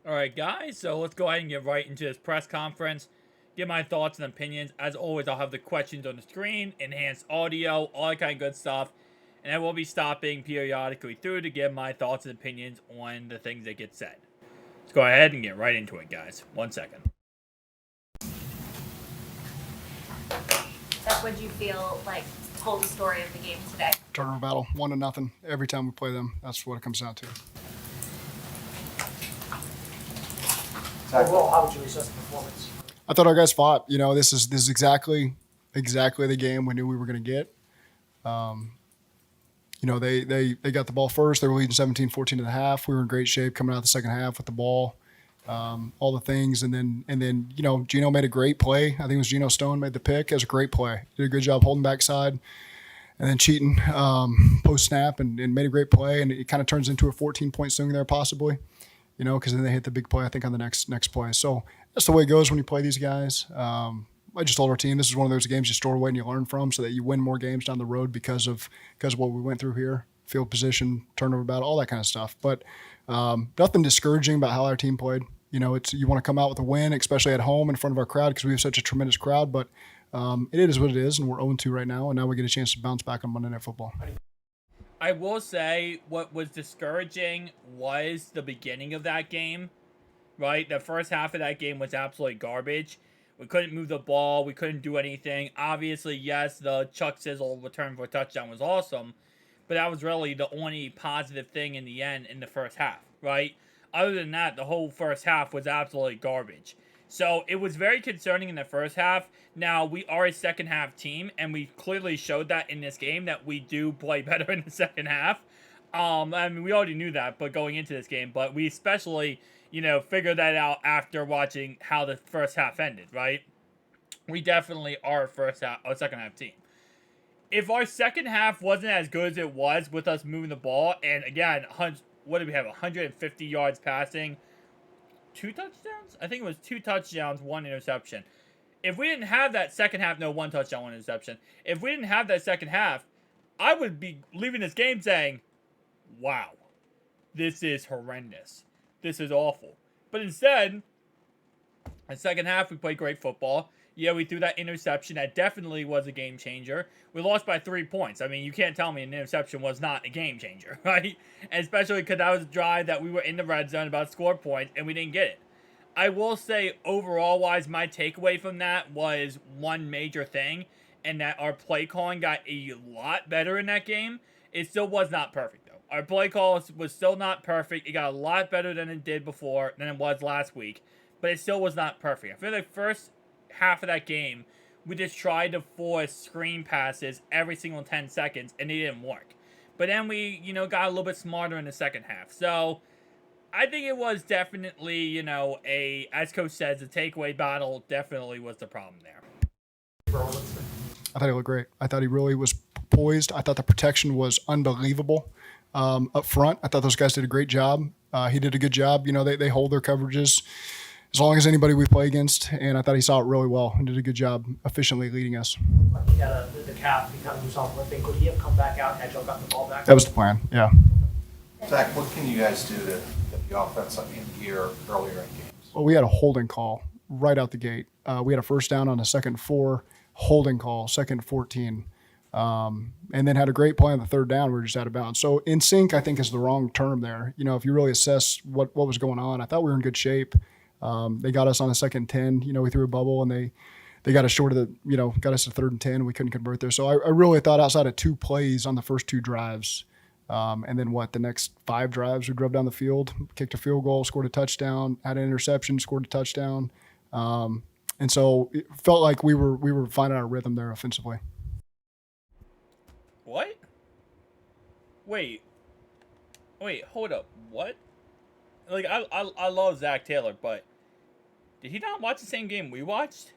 All right, guys, so let's go ahead and get right into this press conference. Give my thoughts and opinions. As always, I'll have the questions on the screen, enhanced audio, all that kind of good stuff. And I will be stopping periodically through to give my thoughts and opinions on the things that get said. Let's go ahead and get right into it, guys. 1 second. Zach, what did you feel like told the story of the game today? Turnover battle, 1-0 every time we play them. That's what it comes down to. Overall, how would you assess the performance? I thought our guys fought. This is exactly the game we knew we were going to get. They got the ball first. They were leading 17-14 at the half. We were in great shape coming out the second half with the ball, all the things. And then Gino made a great play. I think it was Gino Stone made the pick. It was a great play. Did a good job holding backside and then cheating post snap and made a great play. And it kind of turns into a 14-point swing there possibly, because then they hit the big play, I think, on the next play. So that's the way it goes when you play these guys. I just told our team this is one of those games you store away and you learn from so that you win more games down the road because of what we went through here, field position, turnover battle, all that kind of stuff. But nothing discouraging about how our team played. You want to come out with a win, especially at home in front of our crowd because we have such a tremendous crowd. But it is what it is, and we're 0-2 right now, and now we get a chance to bounce back on Monday Night Football. I will say what was discouraging was the beginning of that game, right? The first half of that game was absolutely garbage. We couldn't move the ball. We couldn't do anything. Obviously, yes, the Chuck Sizzle return for a touchdown was awesome, but that was really the only positive thing in the end in the first half, right? Other than that, the whole first half was absolutely garbage. So it was very concerning in the first half. Now, we are a second half team, and we clearly showed that in this game that we do play better in the second half. I mean, we already knew that, but going into this game, but we especially, figured that out after watching how the first half ended, right? We definitely are a second half team. If our second half wasn't as good as it was with us moving the ball, and again, what did we have? 150 yards passing, 2 touchdowns? I think it was 2 touchdowns, 1 interception. If we didn't have that second half, no, 1 touchdown, 1 interception. If we didn't have that second half, I would be leaving this game saying, wow, this is horrendous. This is awful. But instead, in the second half, we played great football. Yeah, we threw that interception. That definitely was a game changer. We lost by 3 points. I mean, you can't tell me an interception was not a game changer, right? And especially because that was a drive that we were in the red zone about to score points, and we didn't get it. I will say, overall-wise, my takeaway from that was one major thing, and that our play calling got a lot better in that game. It still was not perfect, though. Our play call was still not perfect. It got a lot better than it did before, than it was last week, but it still was not perfect. I feel like first half of that game, we just tried to force screen passes every single 10 seconds, and it didn't work. But then we, got a little bit smarter in the second half. So I think it was definitely, as Coach says, the takeaway battle definitely was the problem there. I thought he looked great. I thought he really was poised. I thought the protection was unbelievable up front. I thought those guys did a great job. He did a good job. They hold their coverages as long as anybody we play against, and I thought he saw it really well and did a good job efficiently leading us. Like he got the calf, he kind of do something limping. Could he have come back out had y'all gotten the ball back? That was the plan, yeah. Zach, what can you guys do to get the offense in gear earlier in games? Well, we had a holding call right out the gate. We had a first down on a 2nd and 4, holding call, 2nd and 14. And then had a great play on the 3rd down. We were just out of bounds. So in sync, I think, is the wrong term there. If you really assess what was going on, I thought we were in good shape. They got us on a 2nd and 10. We threw a bubble, and they got us short of got us to 3rd and 10. We couldn't convert there. So I really thought outside of 2 plays on the first 2 drives, and then the next 5 drives, we drove down the field, kicked a field goal, scored a touchdown, had an interception, scored a touchdown. And so it felt like we were finding our rhythm there offensively. What? Wait, hold up. What? Like, I love Zac Taylor, but did he not watch the same game we watched?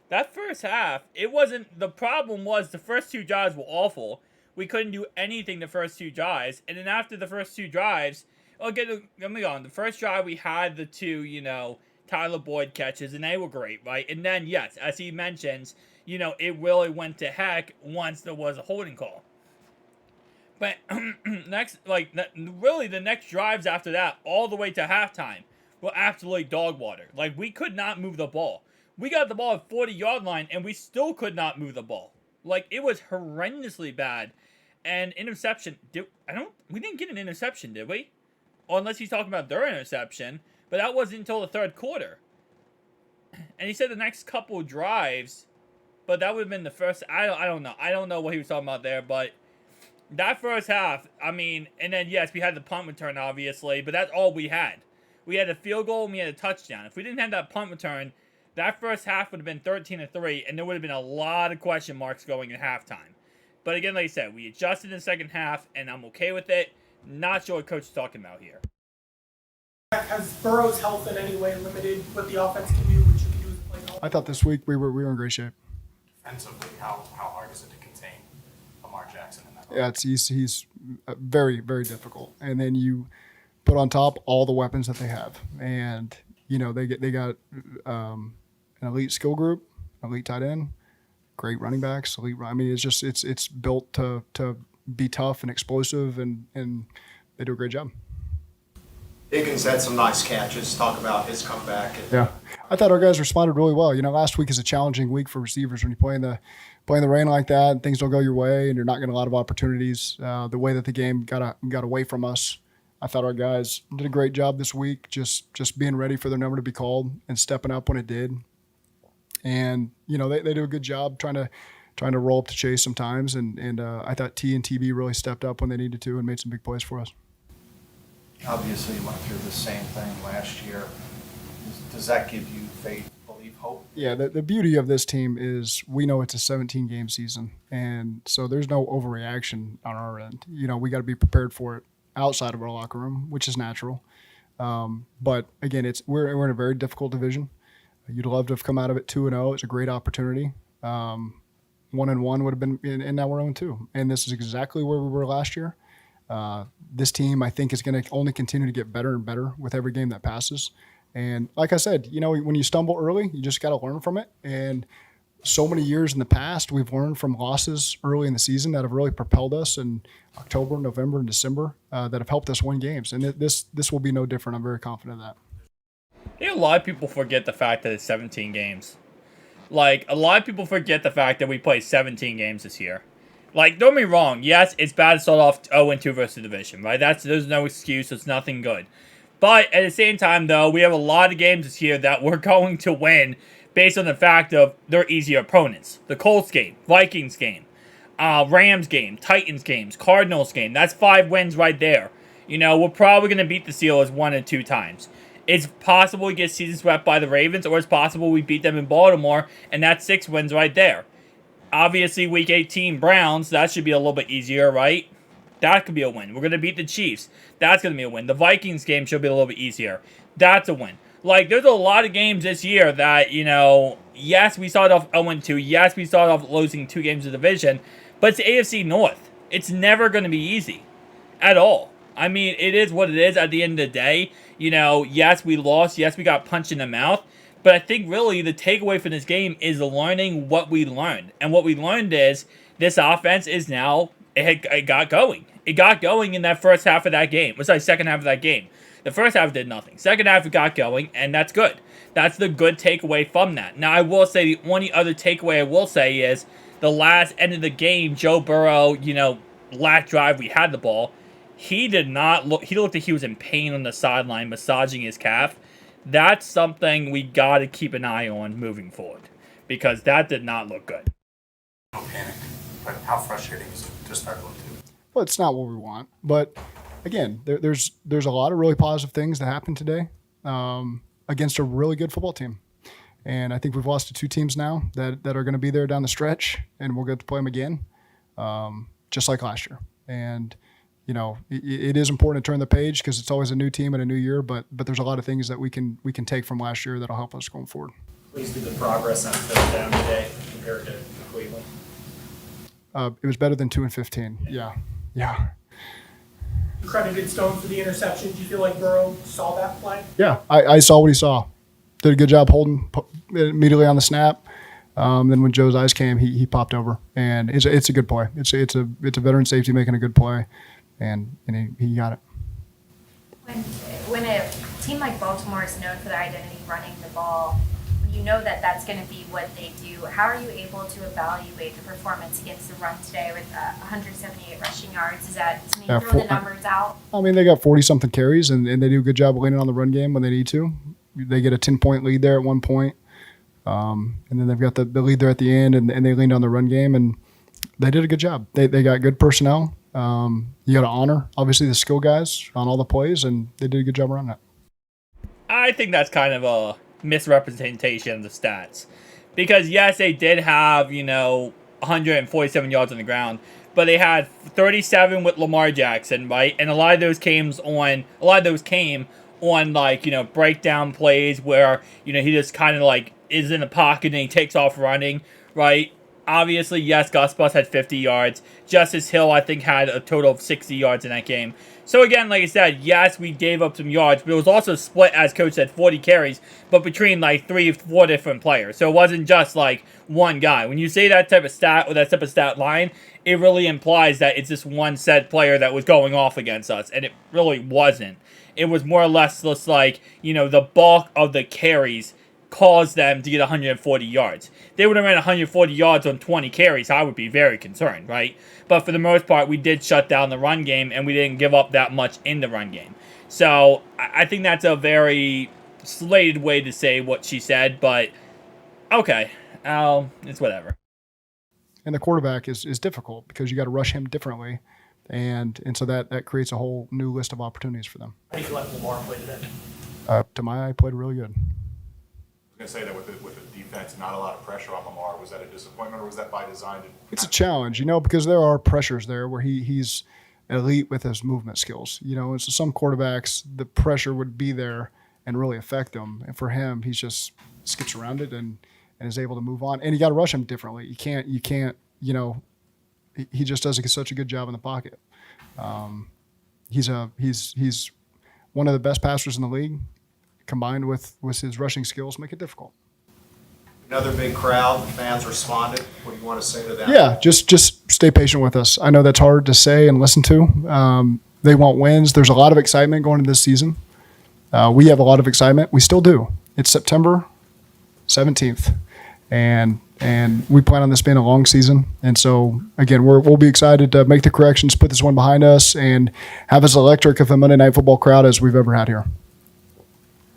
That first half, the problem was the first 2 drives were awful. We couldn't do anything the first 2 drives, and then after the first 2 drives, let me go on. The first drive, we had the 2, Tyler Boyd catches, and they were great, right? And then, yes, as he mentions, it really went to heck once there was a holding call. But really the next drives after that, all the way to halftime, were absolutely dog water. Like, we could not move the ball. We got the ball at 40-yard line, and we still could not move the ball. Like, it was horrendously bad. And interception, we didn't get an interception, did we? Or unless he's talking about their interception, but that wasn't until the third quarter. And he said the next couple drives, but that would have been the first. I don't know. I don't know what he was talking about there, but that first half, I mean, and then yes, we had the punt return, obviously, but that's all we had. We had a field goal and we had a touchdown. If we didn't have that punt return, that first half would have been 13-3, and there would have been a lot of question marks going at halftime. But again, like I said, we adjusted in the second half, and I'm okay with it. Not sure what coach is talking about here. Has Burrow's health in any way limited what the offense can do, what you can do as a play caller? I thought this week we were in great shape. Defensively, how hard is it to contain Lamar Jackson in that? Yeah, he's very, very difficult. And then you put on top all the weapons that they have, and they got an elite skill group, elite tight end, great running backs, elite. I mean, it's built to be tough and explosive, and they do a great job. Higgins had some nice catches. Talk about his comeback. Yeah, I thought our guys responded really well. Last week is a challenging week for receivers when you play in the rain like that, and things don't go your way, and you're not getting a lot of opportunities. The way that the game got away from us, I thought our guys did a great job this week, just being ready for their number to be called and stepping up when it did. And they do a good job trying to roll up to chase sometimes, and I thought T and TB really stepped up when they needed to and made some big plays for us. Obviously, you went through the same thing last year. Does that give you faith, belief, hope? Yeah, the beauty of this team is we know it's a 17-game season, and so there's no overreaction on our end. We got to be prepared for it outside of our locker room, which is natural. But again, we're in a very difficult division. You'd love to have come out of it 2-0. It's a great opportunity. 1-1 would have been, and now we're 0-2. And this is exactly where we were last year. This team, I think, is going to only continue to get better and better with every game that passes. And like I said, when you stumble early, you just got to learn from it. And so many years in the past, we've learned from losses early in the season that have really propelled us in October, November, and December that have helped us win games. And this will be no different. I'm very confident of that. A lot of people forget the fact that it's 17 games. Like, a lot of people forget the fact that we played 17 games this year. Like, don't get me wrong. Yes, it's bad to start off 0-2 versus the division, right? There's no excuse. It's nothing good. But at the same time, though, we have a lot of games this year that we're going to win based on the fact of they're easier opponents. The Colts game, Vikings game, Rams game, Titans games, Cardinals game. That's 5 wins right there. We're probably going to beat the Steelers 1 or 2 times. It's possible we get season swept by the Ravens, or it's possible we beat them in Baltimore, and that's 6 wins right there. Obviously, Week 18, Browns, that should be a little bit easier, right? That could be a win. We're going to beat the Chiefs. That's going to be a win. The Vikings game should be a little bit easier. That's a win. Like, there's a lot of games this year that, yes, we started off 0-2. Yes, we started off losing 2 games of the division, but it's the AFC North. It's never going to be easy at all. I mean, it is what it is at the end of the day. Yes, we lost. Yes, we got punched in the mouth. But I think really the takeaway from this game is learning what we learned. And what we learned is this offense is now, it got going. It got going in that first half of that game. Second half of that game. The first half did nothing. Second half it got going, and that's good. That's the good takeaway from that. Now, I will say the only other takeaway I will say is the last end of the game, Joe Burrow, last drive we had the ball, he did not look, he looked like he was in pain on the sideline massaging his calf. That's something we got to keep an eye on moving forward because that did not look good. No panic, but how frustrating is it to start 0-2? Well, it's not what we want, but again, there's a lot of really positive things that happened today against a really good football team, and I think we've lost to 2 teams now that are going to be there down the stretch, and we'll get to play them again, just like last year. And it is important to turn the page because it's always a new team and a new year, but there's a lot of things that we can take from last year that'll help us going forward. Pleased with the progress on third down today compared to Cleveland. It was better than 2 and 15. Yeah. You credited Stone for the interception. Do you feel like Burrow saw that play? Yeah, I saw what he saw. Did a good job holding immediately on the snap. Then when Joe's eyes came, he popped over, and it's a good play. It's a veteran safety making a good play, and he got it. When a A team like Baltimore is known for their identity running the ball. When you know that that's going to be what they do, how are you able to evaluate the performance against the run today with 178 rushing yards? Is that, I mean, Yeah, throw the numbers out? I mean, they got 40-something carries, and they do a good job of leaning on the run game when they need to. They get a 10-point lead there at one point. And then they've got the lead there at the end, and they leaned on the run game, and they did a good job. They got good personnel. You got to honor, obviously, the skill guys on all the plays, and they did a good job around that. I think that's kind of a misrepresentation of the stats. Because, yes, they did have, 147 yards on the ground, but they had 37 with Lamar Jackson, right? And a lot of those came on breakdown plays where, he just kind of is in the pocket and he takes off running, right? Obviously, yes, Gus Bus had 50 yards. Justice Hill, I think, had a total of 60 yards in that game. So again, like I said, yes, we gave up some yards, but it was also split, as Coach said, 40 carries, but between 3 or 4 different players. So it wasn't just one guy. When you say that type of stat or that type of stat line, it really implies that it's just one set player that was going off against us, and it really wasn't. It was more or less just the bulk of the carries caused them to get 140 yards. They would have ran 140 yards on 20 carries. I would be very concerned, right? But for the most part, we did shut down the run game, and we didn't give up that much in the run game. So I think that's a very slated way to say what she said, but okay, it's whatever. And the quarterback is difficult because you got to rush him differently, and so that creates a whole new list of opportunities for them. How do you feel like Lamar played today? To my eye, played really good. I was going to say that with the defense, not a lot of pressure on Lamar. Was that a disappointment, or was that by design? It's a challenge, because there are pressures there where he's elite with his movement skills. And so some quarterbacks, the pressure would be there and really affect them. And for him, he just skips around it and is able to move on. And you got to rush him differently. You can't. He just does such a good job in the pocket. He's one of the best passers in the league. Combined with his rushing skills, make it difficult. Another big crowd, the fans responded. What do you want to say to them? Yeah, just stay patient with us. I know that's hard to say and listen to. They want wins. There's a lot of excitement going into this season. We have a lot of excitement. We still do. It's September 17th, and we plan on this being a long season. And so, again, we'll be excited to make the corrections, put this one behind us, and have as electric of a Monday Night Football crowd as we've ever had here.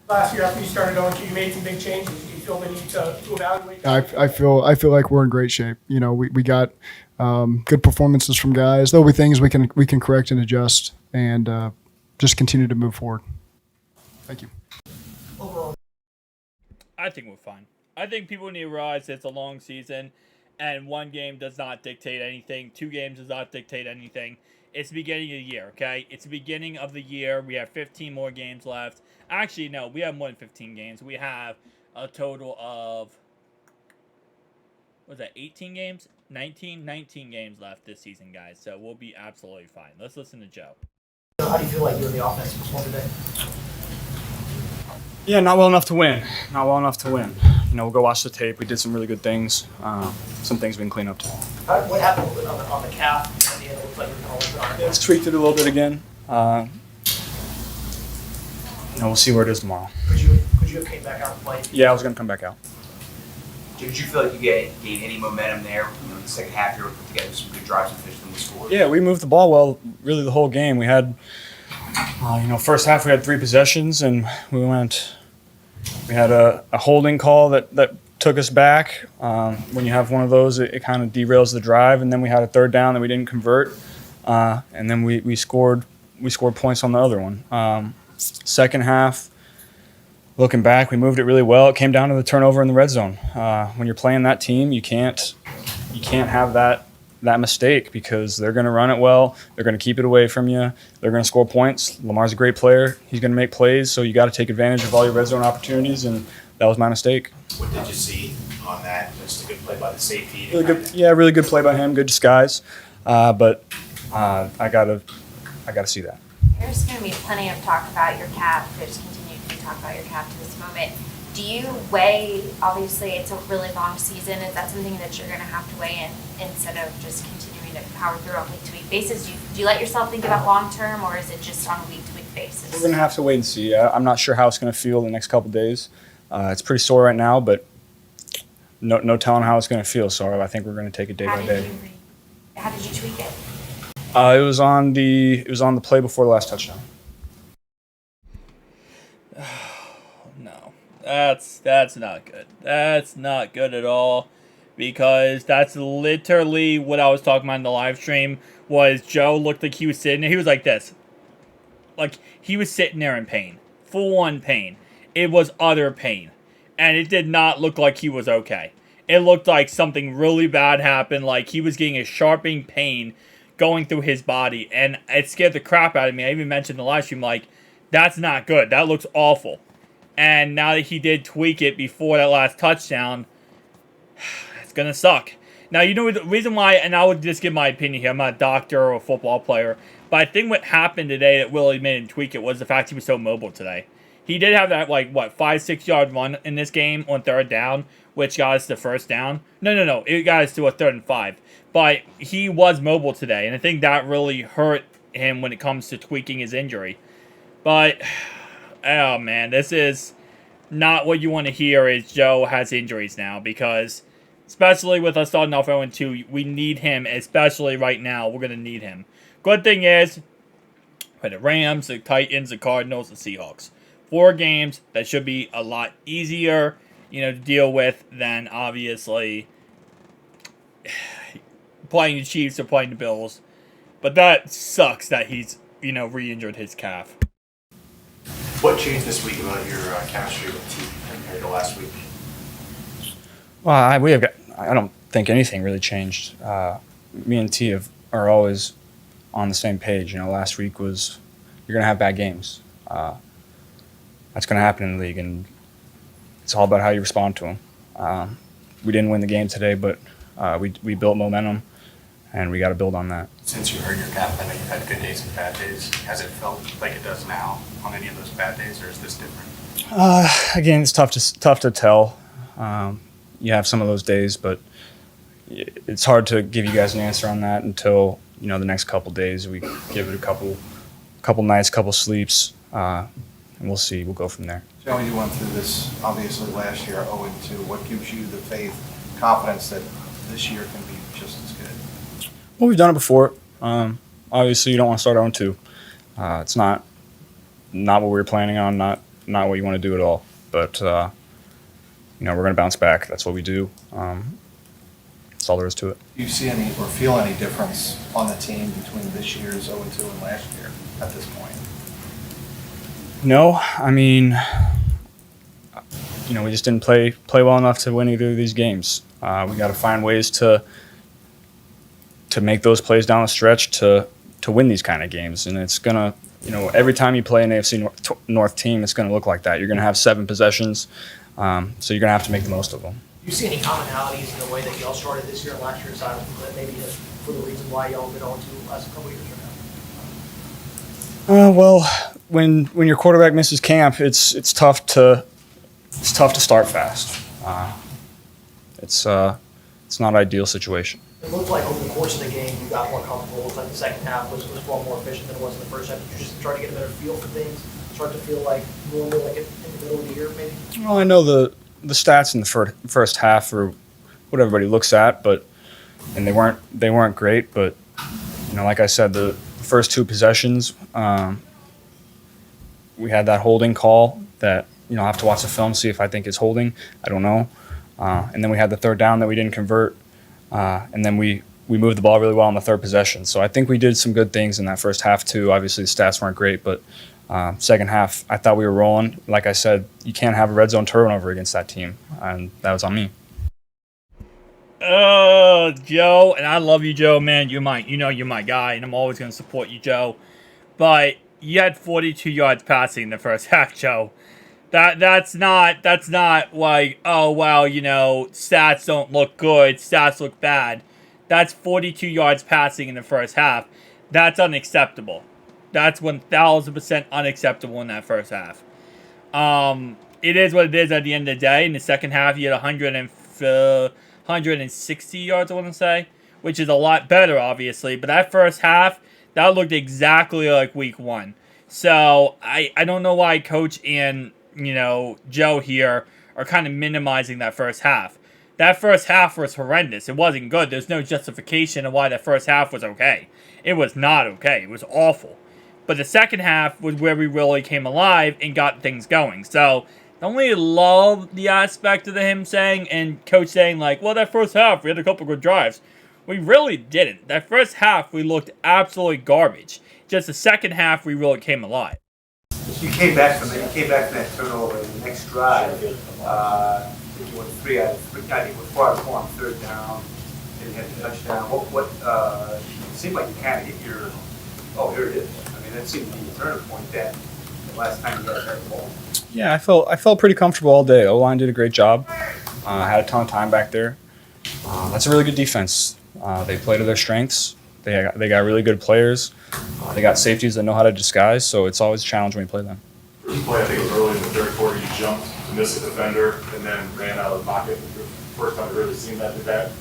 Last year after you started going to, you made some big changes. Do you feel the need to evaluate that? I feel like we're in great shape. We got good performances from guys. There'll be things we can correct and adjust, and just continue to move forward. Thank you. Overall, I think we're fine. I think people need to realize it's a long season, and one game does not dictate anything. 2 games does not dictate anything. It's the beginning of the year, okay? It's the beginning of the year. We have 15 more games left. Actually, no, we have more than 15 games. We have a total of, 18 games? 19 games left this season, guys. So we'll be absolutely fine. Let's listen to Joe. How do you feel like you and the offense performed today? Yeah, not well enough to win. We'll go watch the tape. We did some really good things. Some things we can clean up too. What happened on the calf? At the end, it looked like you were going to lift it on. Let's tweaked it a little bit again. We'll see where it is tomorrow. Could you have came back out and played? Yeah, I was going to come back out. Did you feel like you gained any momentum there? In the second half, you were put together some good drives and finished them with scores. Yeah, we moved the ball well really the whole game. We had, first half we had 3 possessions, and we had a holding call that took us back. When you have one of those, it kind of derails the drive, and then we had a 3rd down that we didn't convert, and then we scored points on the other one. Second half, looking back, we moved it really well. It came down to the turnover in the red zone. When you're playing that team, you can't have that mistake because they're going to run it well. They're going to keep it away from you. They're going to score points. Lamar's a great player. He's going to make plays, so you got to take advantage of all your red zone opportunities, and that was my mistake. What did you see on that? Just a good play by the safety. Really good play by him. Good disguise, but I gotta see that. There's going to be plenty of talk about your cap. There's continued to be talk about your cap to this moment. Do you weigh, obviously it's a really long season, is that something that you're going to have to weigh in instead of just continuing power through on week-to-week basis? Do you let yourself think about long-term, or is it just on a week-to-week basis? We're gonna have to wait and see. I'm not sure how it's gonna feel the next couple days. It's pretty sore right now, but no telling how it's gonna feel. So I think we're gonna take it day by day. How did you tweak it? It was on the play before the last touchdown. No, that's not good. That's not good at all, because that's literally what I was talking about in the live stream. Was Joe looked like he was sitting there, he was like this, like he was sitting there in pain, full on pain. It was utter pain, and it did not look like he was okay. It looked like something really bad happened, like he was getting a sharping pain going through his body, and it scared the crap out of me. I even mentioned in the live stream, like, that's not good. That looks awful. And now that he did tweak it before that last touchdown, it's going to suck. Now, you know the reason why, and I would just give my opinion here. I'm not a doctor or a football player, but I think what happened today that really made him tweak it was the fact he was so mobile today. He did have that, 5-6 yard run in this game on third down, which got us the first down. No. It got us to a 3rd and 5. But he was mobile today, and I think that really hurt him when it comes to tweaking his injury. But, oh man, this is not what you want to hear is Joe has injuries now, because, especially with us starting off 0-2, we need him, especially right now. We're going to need him. Good thing is, for the Rams, the Titans, the Cardinals, the Seahawks. 4 games that should be a lot easier, to deal with than, obviously, playing the Chiefs or playing the Bills. But that sucks that he's, re-injured his calf. What changed this week about your chemistry with T compared to last week? Well, I don't think anything really changed. Me and T are always on the same page. Last week was, you're going to have bad games. That's going to happen in the league, and it's all about how you respond to them. We didn't win the game today, but we built momentum, and we got to build on that. Since you hurt your calf, I know you've had good days and bad days. Has it felt like it does now on any of those bad days, or is this different? Again, it's tough to tell. You have some of those days, but it's hard to give you guys an answer on that until the next couple days. We give it a couple nights, couple sleeps, and we'll see. We'll go from there. Joe, you went through this obviously last year 0-2. What gives you the faith, confidence that this year can be just as good? Well, we've done it before. Obviously, you don't want to start 0-2. It's not what we were planning on. Not what you want to do at all. But we're going to bounce back. That's what we do. That's all there is to it. Do you see any or feel any difference on the team between this year's 0-2 and last year at this point? No, I mean, we just didn't play well enough to win either of these games. We got to find ways to make those plays down the stretch to win these kind of games, and it's gonna, every time you play an AFC North team, it's gonna look like that. You're gonna have 7 possessions, so you're gonna have to make the most of them. Do you see any commonalities in the way that y'all started this year and last year aside that maybe for the reason why y'all have been on to the last couple of years right now? Well, when your quarterback misses camp, it's tough to start fast. It's not an ideal situation. It looked like over the course of the game you got more comfortable. It looked like the second half was far more efficient than it was in the first half. Did you just try to get a better feel for things? Start to feel like normal, like in the middle of the year, maybe? Well, I know the stats in the first half are what everybody looks at, and they weren't great. But like I said, the first 2 possessions, we had that holding call that I'll have to watch the film, see if I think it's holding. I don't know. And then we had the 3rd down that we didn't convert, and then we moved the ball really well on the 3rd possession. So I think we did some good things in that first half too. Obviously the stats weren't great, but second half I thought we were rolling. Like I said, you can't have a red zone turnover against that team, and that was on me. Oh, Joe, and I love you, Joe, man. You're my guy, and I'm always going to support you, Joe. But you had 42 yards passing in the first half, Joe. That's not like, oh, well, stats don't look good, stats look bad. That's 42 yards passing in the first half. That's unacceptable. That's 1,000% unacceptable in that first half. It is what it is at the end of the day. In the second half, you had 160 yards, I want to say, which is a lot better, obviously. But that first half, that looked exactly like week 1. So I don't know why Coach and, Joe here are kind of minimizing that first half. That first half was horrendous. It wasn't good. There's no justification of why that first half was okay. It was not okay. It was awful. But the second half was where we really came alive and got things going. So, I don't really love the aspect of him saying and Coach saying, like, well, that first half, we had a couple good drives. We really didn't. That first half, we looked absolutely garbage. Just the second half, we really came alive. You came back from that turnover in the next drive. You went 3 out of 3. I think it was 4 out of 4 on third down. And you had the touchdown. It seemed like you kind of hit your. Oh, here it is. I mean, that seemed to be the turning point. That the last time you guys had the ball. Yeah, I felt pretty comfortable all day. O-line did a great job. Had a ton of time back there. That's a really good defense. They play to their strengths. They got really good players. They got safeties that know how to disguise, so it's always a challenge when you play them. First play, I think it was early in the third quarter, you jumped to miss a defender and then ran out of the pocket. First time I've really seen that. Did that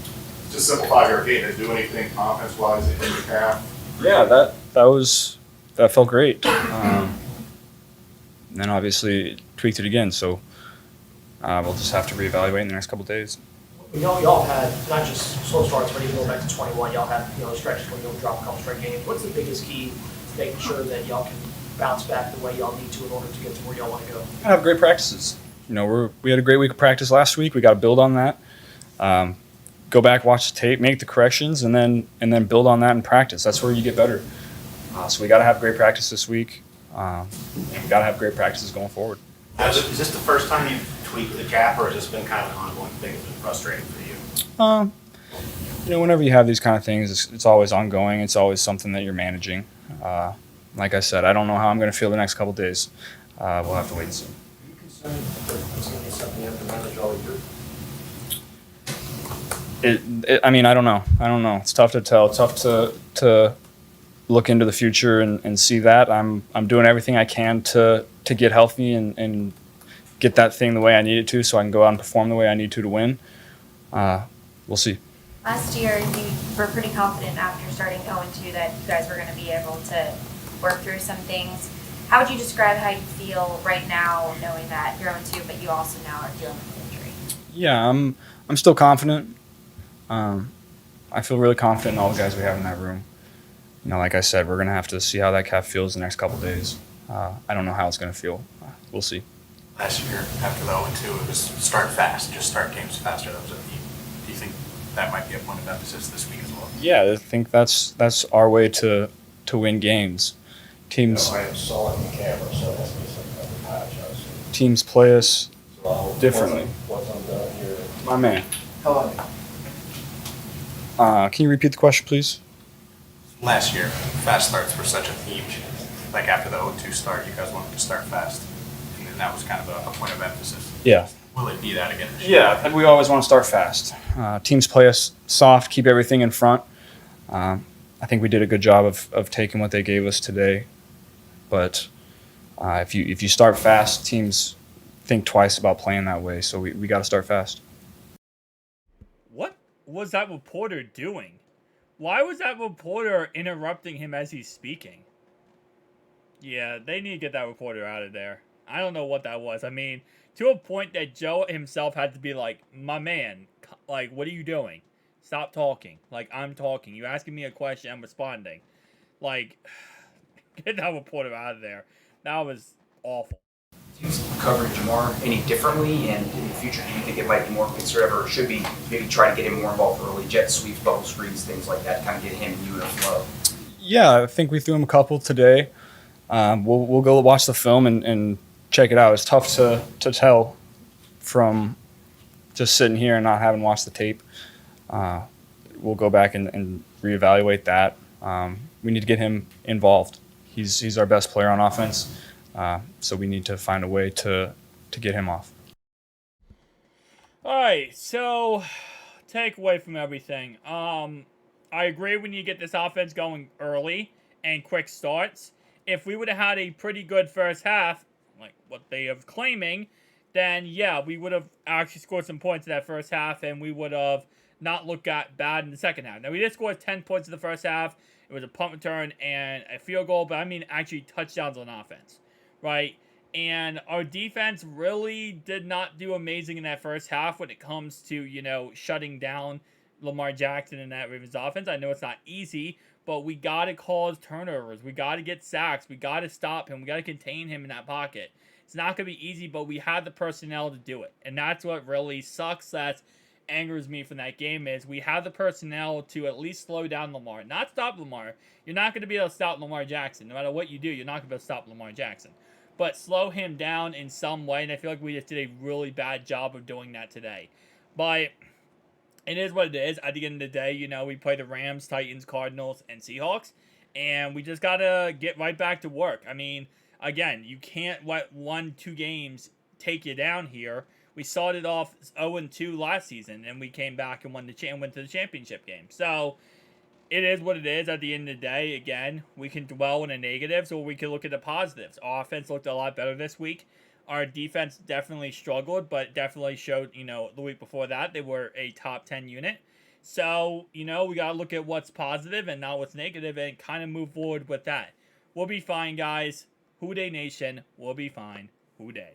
just simplify your game? Did it do anything offense-wise in your half? Yeah, that felt great. And then obviously tweaked it again, so we'll just have to reevaluate in the next couple of days. Y'all had not just slow starts, but even going back to 21, y'all had stretches where you'll drop a couple straight games. What's the biggest key to making sure that y'all can bounce back the way y'all need to in order to get to where y'all want to go? Have great practices. We had a great week of practice last week. We got to build on that. Go back, watch the tape, make the corrections, and then build on that in practice. That's where you get better. So we got to have great practice this week. We got to have great practices going forward. Is this the first time you've tweaked the cap, or has this been kind of an ongoing thing that's been frustrating for you? Whenever you have these kind of things, it's always ongoing. It's always something that you're managing. Like I said, I don't know how I'm going to feel the next couple of days. We'll have to wait and see. Are you concerned that it's going to be something you have to manage all year? I don't know. It's tough to tell. It's tough to look into the future and see that. I'm doing everything I can to get healthy and get that thing the way I need it to, so I can go out and perform the way I need to win. We'll see. Last year, you were pretty confident after starting 0-2 that you guys were going to be able to work through some things. How would you describe how you feel right now, knowing that you're 0-2, but you also now are dealing with injury? Yeah, I'm still confident. I feel really confident in all the guys we have in that room. Like I said, we're going to have to see how that calf feels the next couple of days. I don't know how it's going to feel. We'll see. Last year, after the 0-2, it was start fast, just start games faster. That was a theme. Do you think that might be a point of emphasis this week as well? Yeah, I think that's our way to win games. Teams. I saw it in the camera, so it has to be some kind of patch, I assume. Teams play us differently. What's undone here? My man. Hello. Can you repeat the question, please? Last year, fast starts were such a theme. Like after the 0-2 start, you guys wanted to start fast. And then that was kind of a point of emphasis. Yeah. Will it be that again this year? Yeah, we always want to start fast. Teams play us soft, keep everything in front. I think we did a good job of taking what they gave us today. But if you start fast, teams think twice about playing that way. So we got to start fast. What was that reporter doing? Why was that reporter interrupting him as he's speaking? Yeah, they need to get that reporter out of there. I don't know what that was. I mean, to a point that Joe himself had to be like, my man, like, what are you doing? Stop talking. Like, I'm talking. You asking me a question, I'm responding. Like, get that reporter out of there. That was awful. Use coverage more any differently, and in the future, do you think it might be more conservative, or should be maybe try to get him more involved early, jet sweeps, bubble screens, things like that, kind of get him and you in a flow? Yeah, I think we threw him a couple today. We'll go watch the film and check it out. It's tough to tell from just sitting here and not having watched the tape. We'll go back and reevaluate that. We need to get him involved. He's our best player on offense, so we need to find a way to get him off. All right, so take away from everything. I agree when you get this offense going early and quick starts. If we would have had a pretty good first half, like what they are claiming, then yeah, we would have actually scored some points in that first half, and we would have not look bad in the second half. Now, we did score 10 points in the first half. It was a punt return and a field goal, but I mean actually touchdowns on offense, right? And our defense really did not do amazing in that first half when it comes to, shutting down Lamar Jackson and that Ravens offense. I know it's not easy, but we got to cause turnovers. We got to get sacks. We got to stop him. We got to contain him in that pocket. It's not going to be easy, but we had the personnel to do it. And that's what really sucks, that angers me from that game, is we have the personnel to at least slow down Lamar. Not stop Lamar. You're not going to be able to stop Lamar Jackson. No matter what you do, you're not going to be able to stop Lamar Jackson. But slow him down in some way, and I feel like we just did a really bad job of doing that today. But it is what it is. At the end of the day, we play the Rams, Titans, Cardinals, and Seahawks, and we just got to get right back to work. I mean, again, you can't let 1-2 games take you down here. We started off 0-2 last season, and we came back and went to the championship game. So it is what it is. At the end of the day, again, we can dwell on the negatives or we can look at the positives. Our offense looked a lot better this week. Our defense definitely struggled, but definitely showed, the week before that they were a top 10 unit. So, we got to look at what's positive and not what's negative and kind of move forward with that. We'll be fine, guys. Who Dey Nation, we'll be fine. Who Dey.